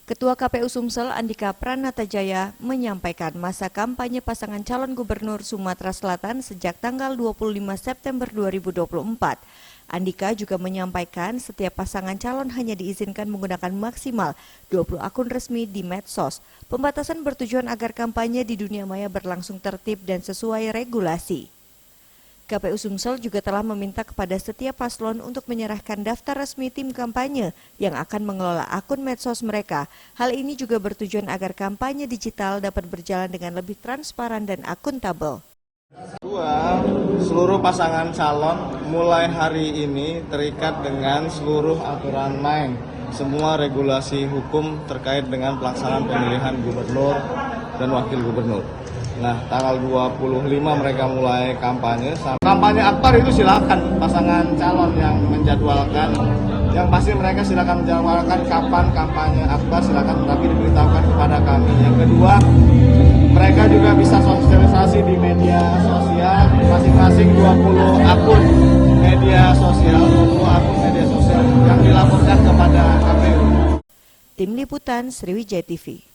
Ketua KPU Sumsel Andika Pranatajaya menyampaikan masa kampanye pasangan calon gubernur Sumatera Selatan sejak tanggal 25 September 2024. Andika juga menyampaikan setiap pasangan calon hanya diizinkan menggunakan maksimal 20 akun resmi di medsos. Pembatasan bertujuan agar kampanye di dunia maya berlangsung tertib dan sesuai regulasi. KPU Sumsel juga telah meminta kepada setiap paslon untuk menyerahkan daftar resmi tim kampanye yang akan mengelola akun medsos mereka. Hal ini juga bertujuan agar kampanye digital dapat berjalan dengan lebih transparan dan akuntabel. Seluruh pasangan calon mulai hari ini terikat dengan seluruh aturan main, semua regulasi hukum terkait dengan pelaksanaan pemilihan gubernur dan wakil gubernur. Nah, tanggal 25 mereka mulai kampanye. Kampanye akbar itu silakan pasangan calon yang menjadwalkan. Yang pasti mereka silakan menjadwalkan kapan kampanye akbar, silakan, tapi diberitahukan kepada kami. Yang kedua, mereka juga bisa sosialisasi di media sosial, masing-masing 20 akun media sosial, 20 akun media sosial yang dilaporkan kepada KPU. Tim Liputan Sriwijaya TV.